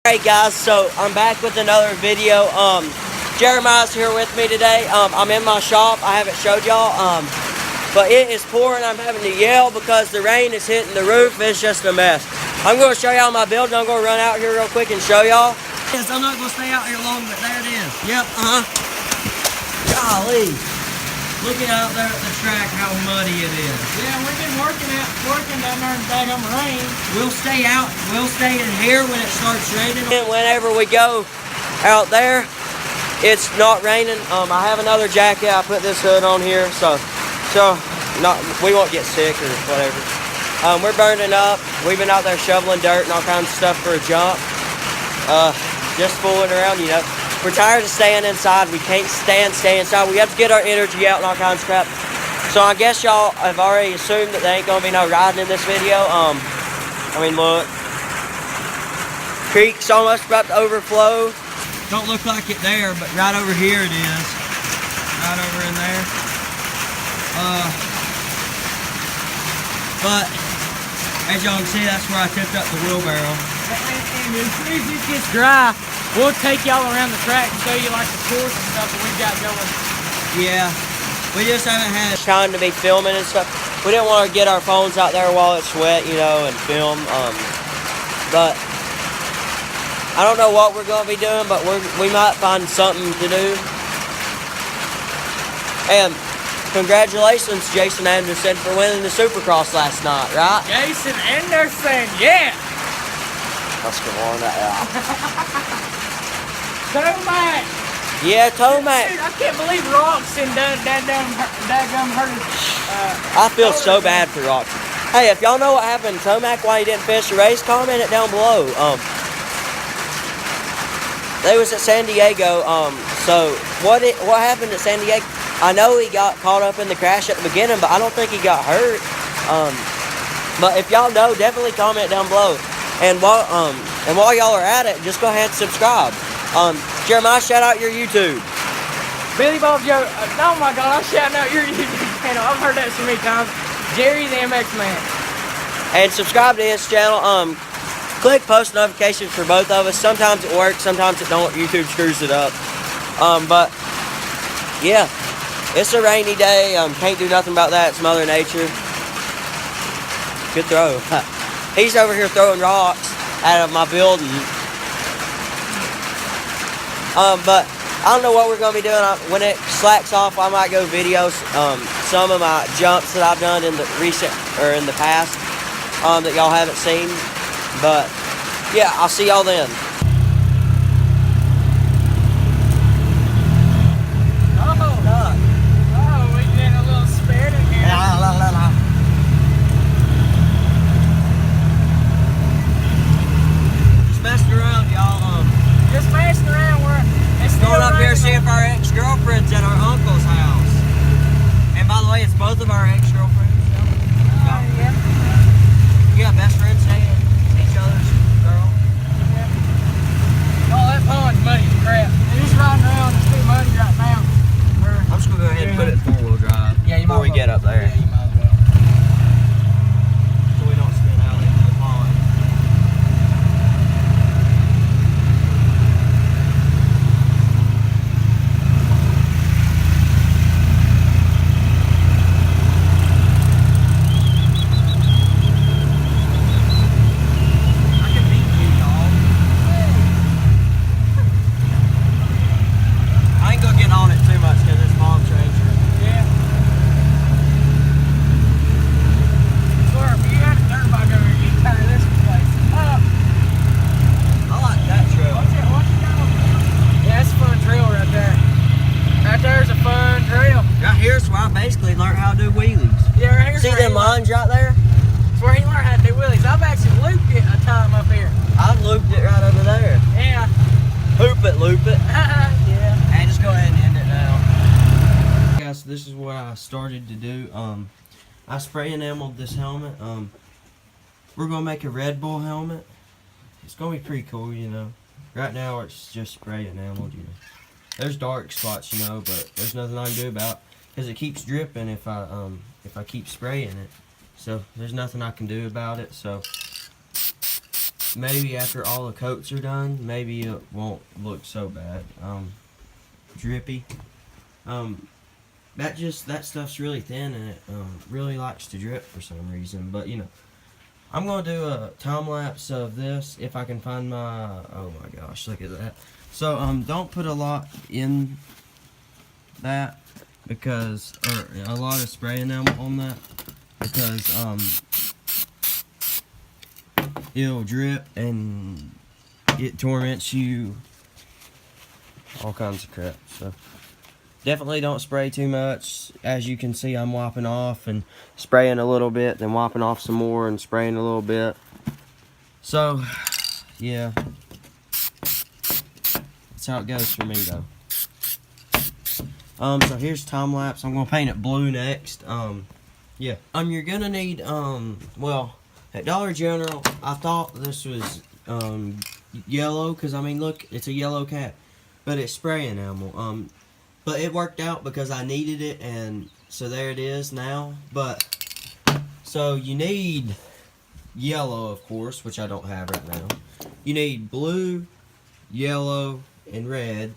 Hey guys, so I'm back with another video. Jeremiah's here with me today. I'm in my shop. I haven't showed y'all, but it is pouring. I'm having to yell because the rain is hitting the roof. It's just a mess. I'm going to show y'all my building. I'm going to run out here real quick and show y'all. Yes, I'm not going to stay out here long, but there it is. Yep, Golly. Looking out there at the track, how muddy it is. Yeah, we've been working down there in the daggum rain. We'll stay in here when it starts raining. And whenever we go out there, it's not raining. I have another jacket. I put this hood on here, so we won't get sick or whatever. We're burning up. We've been out there shoveling dirt and all kinds of stuff for a jump. Just fooling around, you know. We're tired of staying inside. We can't stand staying inside. We have to get our energy out and all kinds of crap. So I guess y'all have already assumed that there ain't gonna be no riding in this video. I mean, look. Creek's almost about to overflow. Don't look like it there, but right over here it is. Right over in there. But as y'all can see, that's where I tipped up the wheelbarrow. And as soon as it gets dry, we'll take y'all around the track and show you like the course and stuff that we've got going. Yeah, we just haven't had time to be filming and stuff. We didn't want to get our phones out there while it's wet, you know, and film. But I don't know what we're going to be doing, but we might find something to do. And congratulations, Jason Anderson, for winning the Supercross last night, right? Jason Anderson, yeah! Let's go on that out. Tomac! Yeah, Tomac. Dude, I can't believe Roxon daggum hurt his, I feel so bad for Roxon. Hey, if y'all know what happened to Tomac, why he didn't finish the race, comment it down below. They was at San Diego. So what happened at San Diego? I know he got caught up in the crash at the beginning, but I don't think he got hurt. But if y'all know, definitely comment down below. And while y'all are at it, just go ahead and subscribe. Jeremiah, shout out your YouTube. Billy Bob Joe. Oh my God, I'm shouting out your YouTube channel. I've heard that so many times. Jerry the MX Man. And subscribe to his channel. Click post notifications for both of us. Sometimes it works, sometimes it don't. YouTube screws it up. But yeah, it's a rainy day. Can't do nothing about that. It's Mother Nature. Good throw. He's over here throwing rocks out of my building. But I don't know what we're going to be doing. When it slacks off, I might go videos. Some of my jumps that I've done in the past that y'all haven't seen. But yeah, I'll see y'all then. Going up here to see if our ex-girlfriend's at our uncle's house. And by the way, it's both of our ex-girlfriends. Yeah. Yeah, best friends saying each other's girl. Yeah. Oh, that pond's muddy as crap. It's just riding around. It's too muddy right now. I'm just going to go ahead and put it in four-wheel drive before we get up there. Yeah, you might as well. So we don't spin out into the pond. Here's where I basically learned how to do wheelies. Yeah, right here. See them lines right there? It's where he learned how to do wheelies. I've actually looped it a time up here. I've looped it right over there. Yeah. Hoop it, loop it. Yeah. Hey, just go ahead and end it now. Guys, this is what I started to do. I spray enameled this helmet. We're gonna make a Red Bull helmet. It's gonna be pretty cool, you know. Right now it's just spray enameled, you know. There's dark spots, you know, but there's nothing I can do about it because it keeps dripping if I keep spraying it. So there's nothing I can do about it. So maybe after all the coats are done, maybe it won't look so bad. Drippy. That stuff's really thin and it really likes to drip for some reason. But you know, I'm gonna do a time lapse of this if I can find my. Oh my gosh, look at that. So don't put a lot in that because, or a lot of spray enamel on that because it'll drip and it torments you. All kinds of crap. So definitely don't spray too much. As you can see, I'm wiping off and spraying a little bit, then wiping off some more and spraying a little bit. So, yeah. That's how it goes for me, though. So here's time lapse. I'm gonna paint it blue next. Yeah. You're gonna need, well, at Dollar General, I thought this was, yellow, because, I mean, look, it's a yellow cap. But it's spray enamel. But it worked out because I needed it, and so there it is now. But, so you need yellow, of course, which I don't have right now. You need blue, yellow, and red,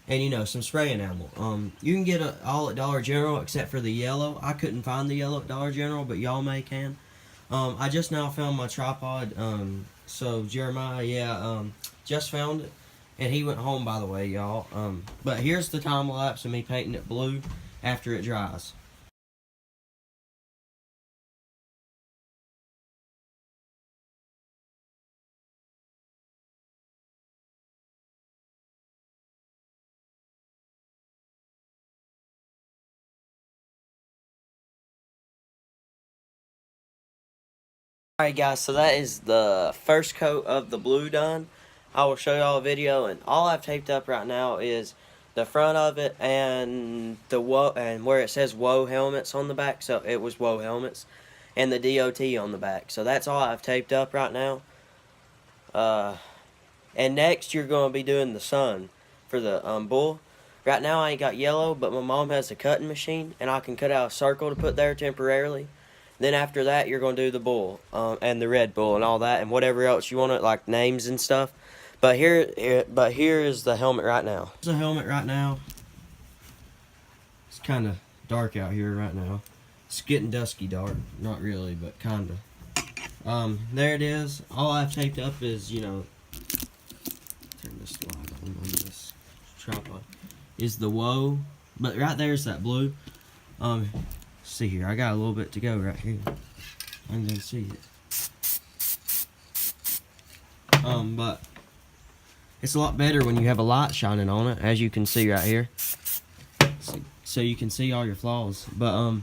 and you know, some spray enamel. You can get all at Dollar General except for the yellow. I couldn't find the yellow at Dollar General, but y'all may can. I just now found my tripod. So Jeremiah, yeah, just found it. And he went home, by the way, y'all. But here's the time lapse of me painting it blue after it dries. Alright guys, so that is the first coat of the blue done. I will show y'all a video, and all I've taped up right now is the front of it and the and where it says Whoa Helmets on the back. So it was Whoa Helmets, and the DOT on the back. So that's all I've taped up right now. And next you're going to be doing the sun for the bull. Right now I ain't got yellow, but my mom has a cutting machine, and I can cut out a circle to put there temporarily. Then after that, you're going to do the bull, and the red bull and all that, and whatever else you want it, like names and stuff. But here is the helmet right now. Here's the helmet right now. It's kind of dark out here right now. It's getting dusky dark. Not really, but kind of. There it is. All I've taped up is, you know, turn this light on this tripod. Is the Whoa, but right there's that blue. See here, I got a little bit to go right here. I'm gonna see it. But it's a lot better when you have a light shining on it, as you can see right here. So you can see all your flaws. But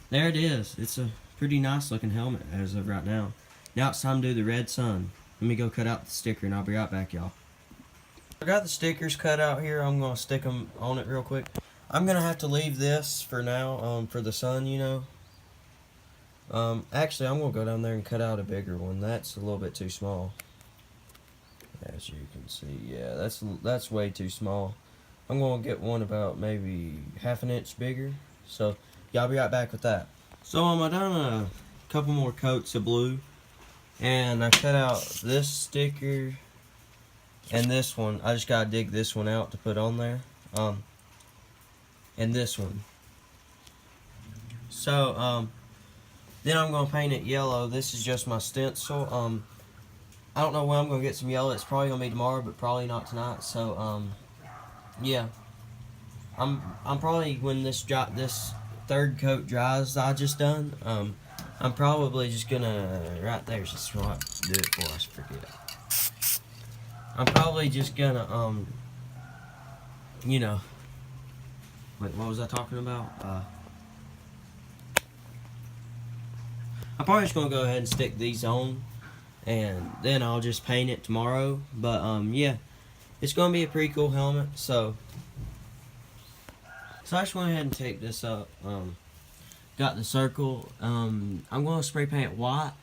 there it is. It's a pretty nice looking helmet as of right now. Now it's time to do the red sun. Let me go cut out the sticker and I'll be right back, y'all. I got the stickers cut out here. I'm gonna stick them on it real quick. I'm gonna have to leave this for now, for the sun, you know. Actually, I'm gonna go down there and cut out a bigger one. That's a little bit too small. As you can see, yeah, that's way too small. I'm gonna get one about maybe half an inch bigger. So, y'all be right back with that. So, I done a couple more coats of blue, and I cut out this sticker and this one. I just gotta dig this one out to put on there. And this one. So, then I'm going to paint it yellow. This is just my stencil. I don't know when I'm going to get some yellow. It's probably going to be tomorrow, but probably not tonight. So, yeah. I'm probably, when this third coat dries I just done, I'm probably just going to, right there's just what, do it before I forget. I'm probably just going to, you know, wait, what was I talking about? I'm probably just gonna go ahead and stick these on, and then I'll just paint it tomorrow. But yeah, it's gonna be a pretty cool helmet. So I just went ahead and taped this up. Got the circle. I'm gonna spray paint white,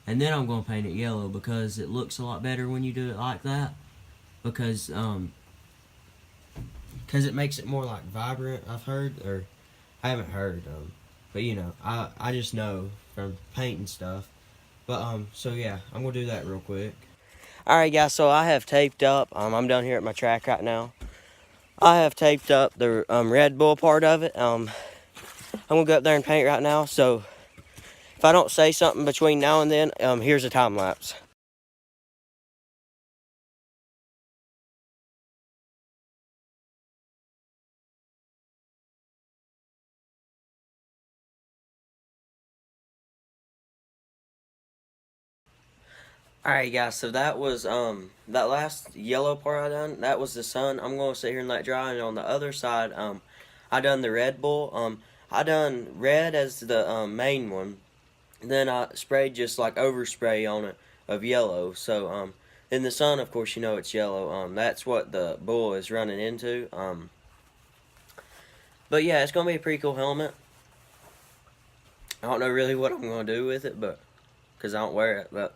and then I'm gonna paint it yellow because it looks a lot better when you do it like that. Because it makes it more like vibrant, I've heard, or I haven't heard, but you know, I just know from painting stuff But so yeah, I'm gonna do that real quick. Alright guys, so I have taped up, I'm down here at my track right now. I have taped up the Red Bull part of it. I'm gonna go up there and paint right now, so if I don't say something between now and then, here's a time lapse. Alright guys, so that was that last yellow part I done, that was the sun. I'm gonna sit here and let dry, and on the other side, I done the Red Bull. I done red as the main one. Then I sprayed just like overspray on it of yellow. So in the sun, of course, you know it's yellow. That's what the bull is running into. But yeah, it's gonna be a pretty cool helmet. I don't know really what I'm gonna do with it, but because I don't wear it, but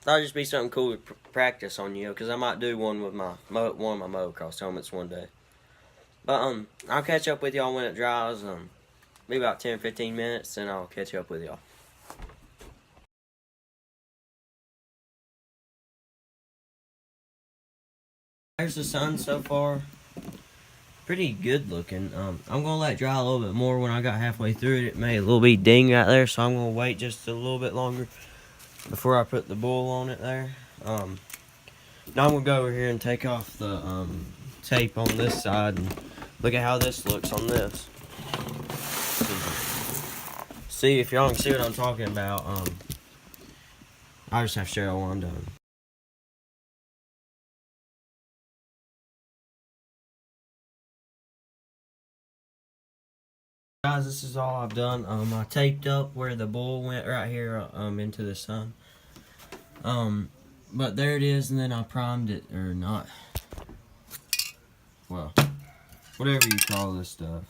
that'll just be something cool to practice on, you know, because I might do one with my one of my motocross helmets one day. But I'll catch up with y'all when it dries. Maybe about 10-15 minutes, and I'll catch up with y'all. There's the sun so far. Pretty good looking. I'm gonna let it dry a little bit more. When I got halfway through it, it made a little bit ding right there, so I'm gonna wait just a little bit longer before I put the bull on it there. Now I'm gonna go over here and take off the tape on this side and look at how this looks on this. See if y'all can see what I'm talking about. I just have to show y'all when I'm done. Guys, this is all I've done. I taped up where the bull went right here into the sun. But there it is, and then I primed it, or not. Well, whatever you call this stuff.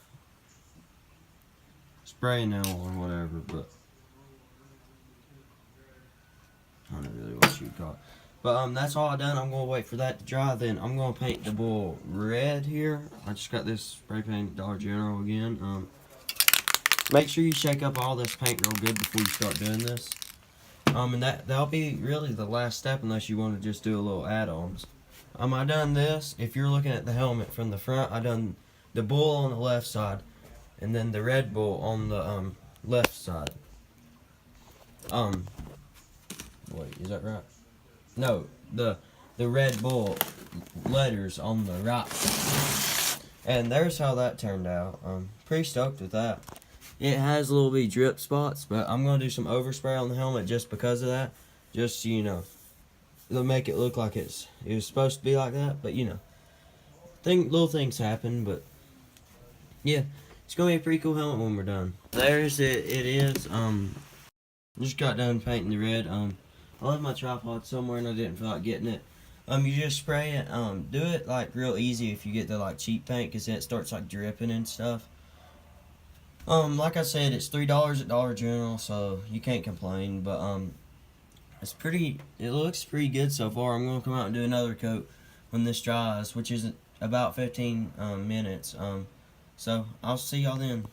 Spray nail or whatever, but I don't know really what you'd call it. But that's all I done. I'm gonna wait for that to dry. Then I'm gonna paint the bull red here. I just got this spray paint at Dollar General again. Make sure you shake up all this paint real good before you start doing this. And that'll be really the last step, unless you want to just do a little add-ons. I done this. If you're looking at the helmet from the front, I done the bull on the left side, and then the Red Bull on the left side. Wait, is that right? No, the Red Bull letters on the right side. And there's how that turned out. Pretty stoked with that. It has a little bit drip spots, but I'm gonna do some overspray on the helmet just because of that. Just so you know, it'll make it look like it was supposed to be like that. But you know, little things happen. But yeah, it's gonna be a pretty cool helmet when we're done. There's it. It is. Just got done painting the red. I left my tripod somewhere and I didn't feel like getting it. You just spray it. Do it like real easy if you get the like cheap paint, because then it starts like dripping and stuff. Like I said, it's $3 at Dollar General, so you can't complain. But it looks pretty good so far. I'm gonna come out and do another coat when this dries, which is about 15 minutes. So I'll see y'all then.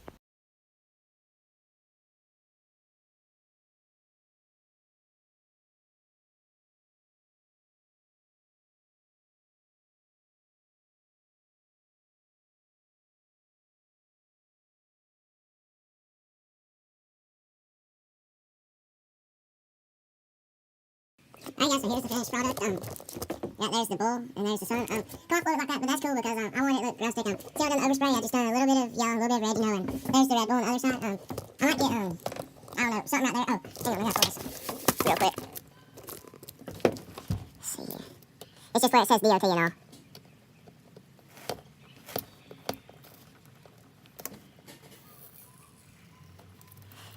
Alright guys, so here's the finished product. Yeah, there's the bull, and there's the sun. Come off a little bit like that, but that's cool because I want it to look rustic. See, I've done the overspray, I just done a little bit of yellow, a little bit of red, you know, and there's the Red Bull on the other side. I might get, I don't know, something right there. Oh, hang on, we gotta pull this real quick. Let's see. It's just where it says DOT and all.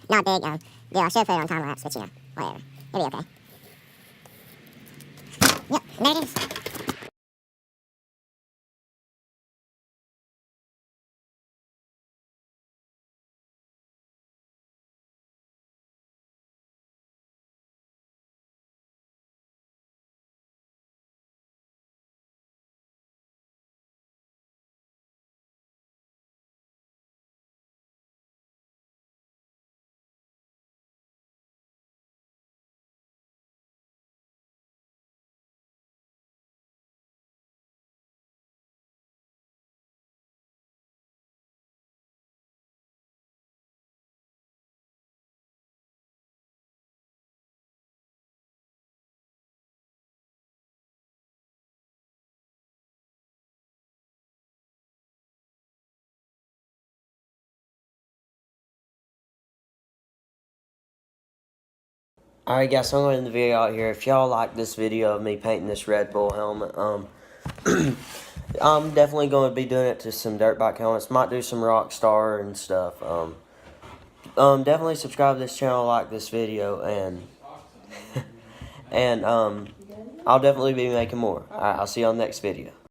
Not big, deal. I should put it on time lapse, but you know, whatever. It'll be okay. Yep, there it is. Alright guys, so I'm going to end the video out here. If y'all like this video of me painting this Red Bull helmet, I'm definitely going to be doing it to some dirt bike helmets. Might do some Rockstar and stuff. Definitely subscribe to this channel, like this video, and and I'll definitely be making more. Alright, I'll see you on the next video.